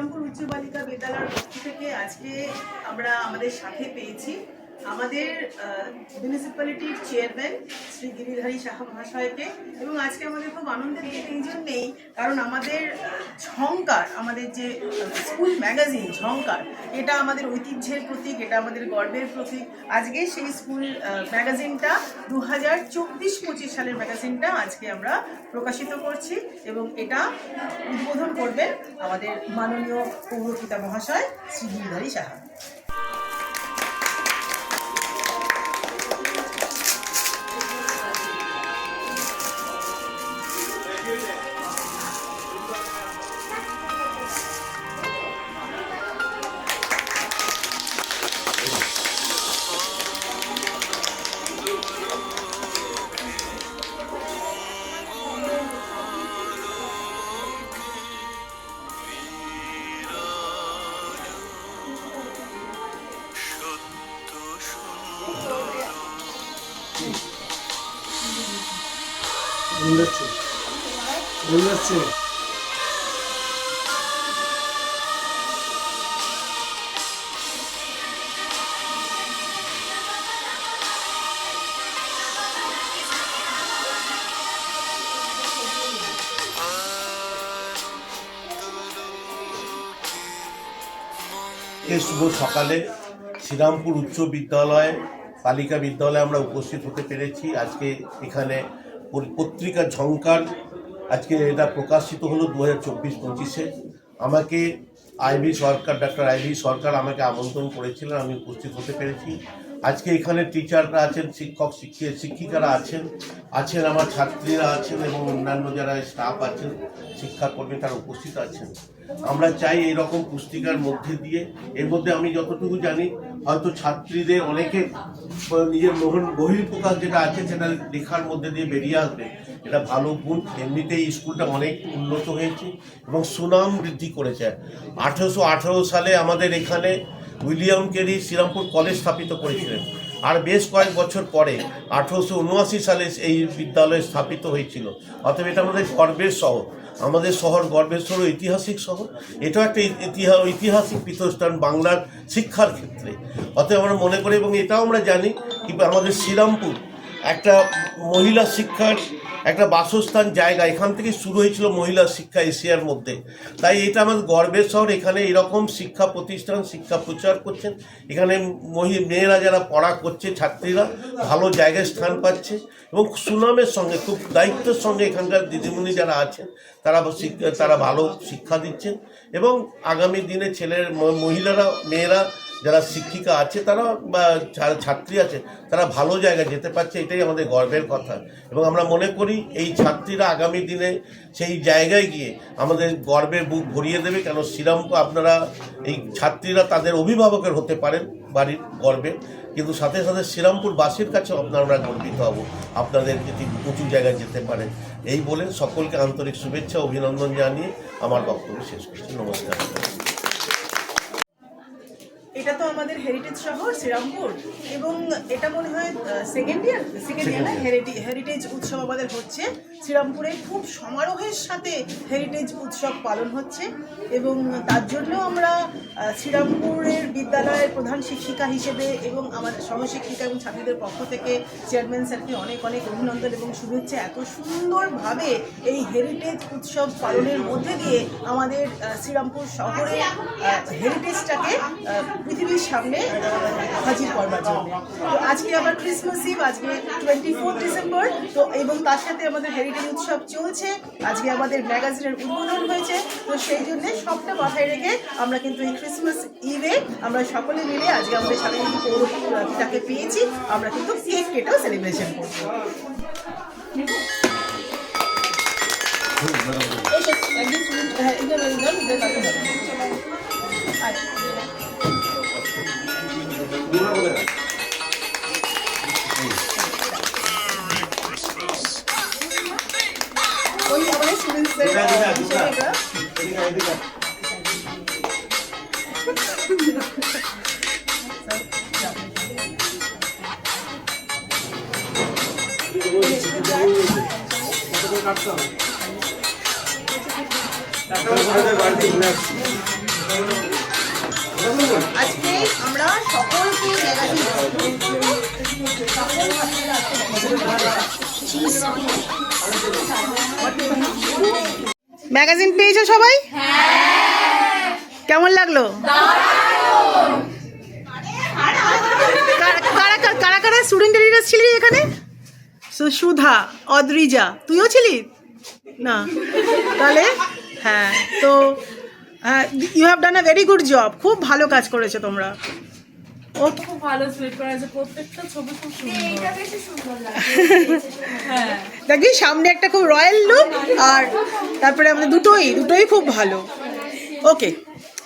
শ্রীরামপুর উচ্চ বালিকা বিদ্যালয়ের পক্ষ থেকে আজকে আমরা আমাদের সাথে পেয়েছি আমাদের মিউনিসিপ্যালিটির চেয়ারম্যান শ্রী গিরিধারী সাহা মহাশয়কে। এবং আজকে আমাদের খুব আনন্দের দিন এই জন্যেই, কারণ আমাদের ঝংকার, আমাদের যে স্কুল ম্যাগাজিন ঝংকার, এটা আমাদের ঐতিহ্যের প্রতীক, এটা আমাদের গর্বের প্রতীক। আজকে সেই স্কুল ম্যাগাজিনটা 2024-25 সালের ম্যাগাজিনটা আজকে আমরা প্রকাশিত করছি এবং এটা উদ্বোধন করবেন আমাদের মাননীয় পৌরপিতা মহাশয় শ্রী গিরিধারী সাহা। শুভ সকালে শ্রীরামপুর উচ্চ বিদ্যালয় বালিকা বিদ্যালয়ে আমরা উপস্থিত হতে পেরেছি। আজকে এখানে পত্রিকা ঝংকার আজকে এটা প্রকাশিত হলো 2024-25-এ। আমাকে ডক্টর আইভি সরকার আমাকে আমন্ত্রণ করেছিলেন, আমি উপস্থিত হতে পেরেছি। আজকে এখানে টিচাররা আছেন, শিক্ষিকারা আছেন আমার ছাত্রীরা আছেন এবং অন্যান্য যারা স্টাফ আছেন, শিক্ষাকর্মী তারা উপস্থিত আছেন। আমরা চাই এইরকম পুস্তিকার মধ্যে দিয়ে, এর মধ্যে আমি যতটুকু জানি হয়তো ছাত্রীদের অনেকে নিজের বহিঃপ্রকাশ যেটা আছে সেটা লেখার মধ্যে দিয়ে বেরিয়ে আসবে, এটা ভালো গুণ। এমনিতেই স্কুলটা অনেক উন্নত হয়েছে এবং সুনাম বৃদ্ধি করেছে। 1818 সালে আমাদের এখানে উইলিয়াম কেরি শ্রীরামপুর কলেজ স্থাপিত করেছিলেন, আর বেশ কয়েক বছর পরে 1879 সালে এই বিদ্যালয় স্থাপিত হয়েছিল। অতএব এটা আমাদের গর্বের শহর, আমাদের শহর গর্বের শহর, ঐতিহাসিক শহর। এটাও একটা ঐতিহাসিক পীঠস্থান বাংলার শিক্ষার ক্ষেত্রে। অতএব আমরা মনে করি এবং এটাও আমরা জানি কি আমাদের শ্রীরামপুর একটা মহিলা শিক্ষার একটা বাসস্থান জায়গা, এখান থেকে শুরু হয়েছিল মহিলা শিক্ষা এশিয়ার মধ্যে। তাই এটা আমাদের গর্বের শহর। এখানে এরকম শিক্ষা প্রতিষ্ঠান শিক্ষা প্রচার করছেন, এখানে মেয়েরা যারা পড়া করছে, ছাত্রীরা ভালো জায়গায় স্থান পাচ্ছে এবং সুনামের সঙ্গে খুব দায়িত্বের সঙ্গে এখানকার দিদিমণি যারা আছেন তারা ভালো শিক্ষা দিচ্ছেন এবং আগামী দিনে মহিলারা মেয়েরা যারা শিক্ষিকা আছে তারা বা ছাত্রী আছে তারা ভালো জায়গায় যেতে পারছে, এটাই আমাদের গর্বের কথা। এবং আমরা মনে করি এই ছাত্রীরা আগামী দিনে সেই জায়গায় গিয়ে আমাদের গর্বের বুক ভরিয়ে দেবে। কেন শ্রীরামপুর আপনারা এই ছাত্রীরা তাদের অভিভাবকের হতে পারেন বাড়ির গর্বে, কিন্তু সাথে সাথে শ্রীরামপুরবাসীর কাছে আমরা গর্বিত হব আপনাদের যদি উঁচু জায়গায় যেতে পারেন। এই বলে সকলকে আন্তরিক শুভেচ্ছা অভিনন্দন জানিয়ে আমার বক্তব্য শেষ করছি। নমস্কার। এটা তো আমাদের হেরিটেজ শহর শ্রীরামপুর এবং এটা মনে হয় সেকেন্ড ইয়ার না হেরিটেজ উৎসব আমাদের হচ্ছে শ্রীরামপুরে। খুব সমারোহের সাথে হেরিটেজ উৎসব পালন হচ্ছে এবং তার জন্য আমরা শ্রীরামপুরের বিদ্যালয়ের প্রধান শিক্ষিকা হিসেবে এবং আমাদের সহশিক্ষিকা এবং ছাত্রীদের পক্ষ থেকে চেয়ারম্যান স্যারকে অনেক অনেক অভিনন্দন এবং শুভেচ্ছা। এত সুন্দরভাবে এই হেরিটেজ উৎসব পালনের মধ্যে দিয়ে আমাদের শ্রীরামপুর শহরে হেরিটেজটাকে পৃথিবীর সামনে হাজির করবার জন্য। তো আজকে আবার ক্রিসমাস ইভ, আজকে 24 ডিসেম্বর, তো এবং তার সাথে আমাদের হেরিটেজ উৎসব চলছে। আজকে আমাদের ম্যাগাজিনের উদ্বোধন হয়েছে, তো সেই জন্য সবটা মাথায় রেখে আমরা কিন্তু এই ক্রিসমাস ইভে আমরা সকলে মিলে আজকে আমাদের সাথে পৌরপিতাকে পেয়েছি, আমরা কিন্তু কেক কেটেও সেলিব্রেশন করবো। ওই আমাদের স্টুডেন্টসদের কাটতে হবে। আজকে আমরা সকলকে ম্যাগাজিন পেয়েছো সবাই? কেমন লাগলো? কারা কারা স্টুডেন্ট এডিটর ছিলি এখানে? সুধা, অদ্রিজা, তুইও ছিলি না? তাহলে হ্যাঁ, তো you have done a very good job, খুব ভালো কাজ করেছো তোমরা। ও খুব ভালো স্লিপ করা আছে, প্রত্যেকটা ছবি খুব সুন্দর। এটা বেশি সুন্দর লাগে। হ্যাঁ, দেখি সামনে একটা খুব রয়্যাল লুক, আর তারপরে আমাদের দুটোই খুব ভালো। ওকে,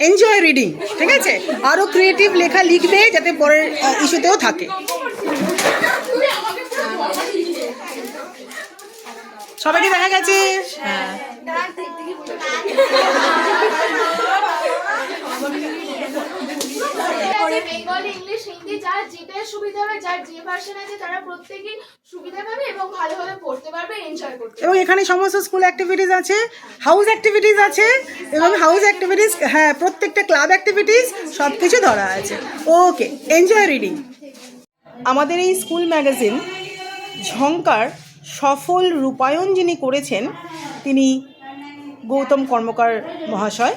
এনজয় রিডিং, ঠিক আছে? আরও ক্রিয়েটিভ লেখা লিখবে যাতে পরের ইস্যুতেও থাকে। সবাইকে দেখা গেছে। হ্যাঁ, বেঙ্গলি, ইংলিশ, হিন্দি যার যেটা সুবিধা হবে, যার যে ভার্সন আছে তারা প্রত্যেকেই সুবিধা পাবে এবং ভালোভাবে পড়তে পারবে, এনজয় করতে পারবে। এবং এখানে সমস্ত স্কুল অ্যাক্টিভিটিস আছে, হাউস অ্যাক্টিভিটিস আছে, এবং হাউস অ্যাক্টিভিটিস, হ্যাঁ, প্রত্যেকটা ক্লাব অ্যাক্টিভিটিস সব কিছু ধরা আছে। ওকে, এনজয় রিডিং। আমাদের এই স্কুল ম্যাগাজিন ঝংকার সফল রূপায়ণ যিনি করেছেন তিনি গৌতম কর্মকার মহাশয়।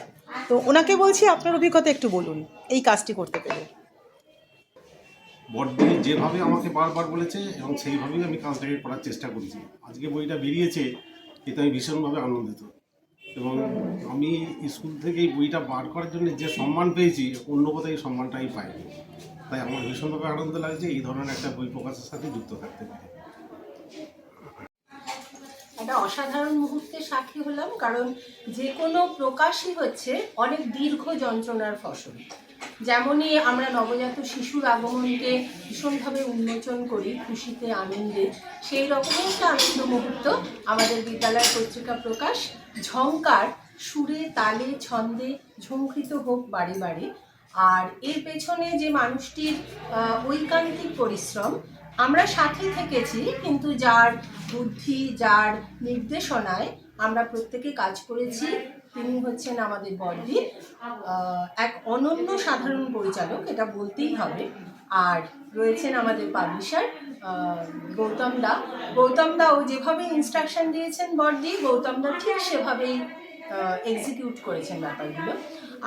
তো ওনাকে বলছি, আপনার অভিজ্ঞতা একটু বলুন এই কাজটি করতে পেরে। বড়দি যেভাবে আমাকে বারবার বলেছে এবং সেইভাবেই আমি কাজটাকে করার চেষ্টা করেছি। আজকে বইটা বেরিয়েছে, এতে আমি ভীষণভাবে আনন্দিত, এবং আমি স্কুল থেকে এই বইটা বার করার জন্য যে সম্মান পেয়েছি, অন্য কোথাও এই সম্মানটাই পাইনি। তাই আমার ভীষণভাবে আনন্দ লাগছে এই ধরনের একটা বই প্রকাশের সাথে যুক্ত থাকতে পেরে। একটা অসাধারণ মুহূর্তে সাক্ষী হলাম, কারণ যে কোনো প্রকাশই হচ্ছে অনেক দীর্ঘ যন্ত্রণার ফসল। যেমনই আমরা নবজাত শিশুর আগমনকে ভীষণভাবে উন্মোচন করি খুশিতে, আনন্দে, সেই রকমই একটা আনন্দ মুহূর্ত আমাদের বিদ্যালয় পত্রিকা প্রকাশ ঝংকার সুরে, তালে, ছন্দে ঝংকৃত হোক বাড়ি বাড়ি। আর এর পেছনে যে মানুষটির ঐকান্তিক পরিশ্রম, আমরা সাথে থেকেছি, কিন্তু যার বুদ্ধি, যার নির্দেশনায় আমরা প্রত্যেকে কাজ করেছি, তিনি হচ্ছেন আমাদের বড়দি, এক অনন্য সাধারণ পরিচালক, এটা বলতেই হবে। আর রয়েছেন আমাদের পাবলিশার গৌতম দা ও যেভাবে ইনস্ট্রাকশন দিয়েছেন বড়দি, গৌতম দা ঠিক সেভাবেই এক্সিকিউট করেছেন ব্যাপারগুলো।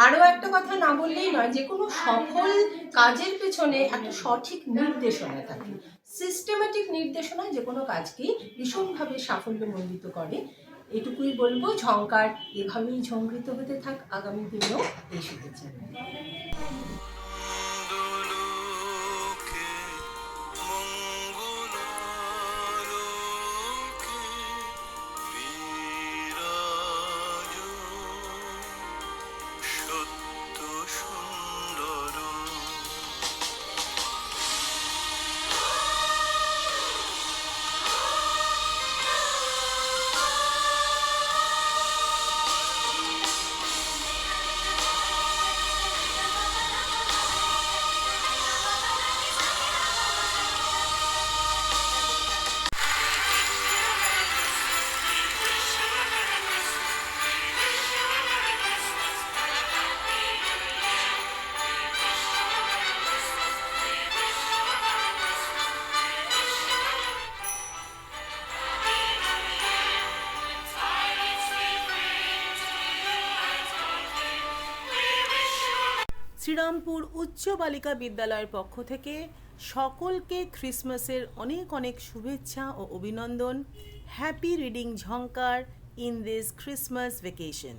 আরও একটা কথা না বললেই নয়, যে কোনো সফল কাজের পেছনে একটা সঠিক নির্দেশনা থাকে, সিস্টেম্যাটিক নির্দেশনা যে কোনো কাজকেই ভীষণভাবে সাফল্যমণ্ডিত করে। এটুকুই বলবো, ঝংকার এভাবেই ঝংকৃত হতে থাক আগামী দিনেও, এই শুভেচ্ছা। শ্রীরামপুর উচ্চ বালিকা বিদ্যালয়ের পক্ষ থেকে সকলকে ক্রিসমাসের অনেক অনেক শুভেচ্ছা ও অভিনন্দন। Happy reading Jhankar in this Christmas vacation.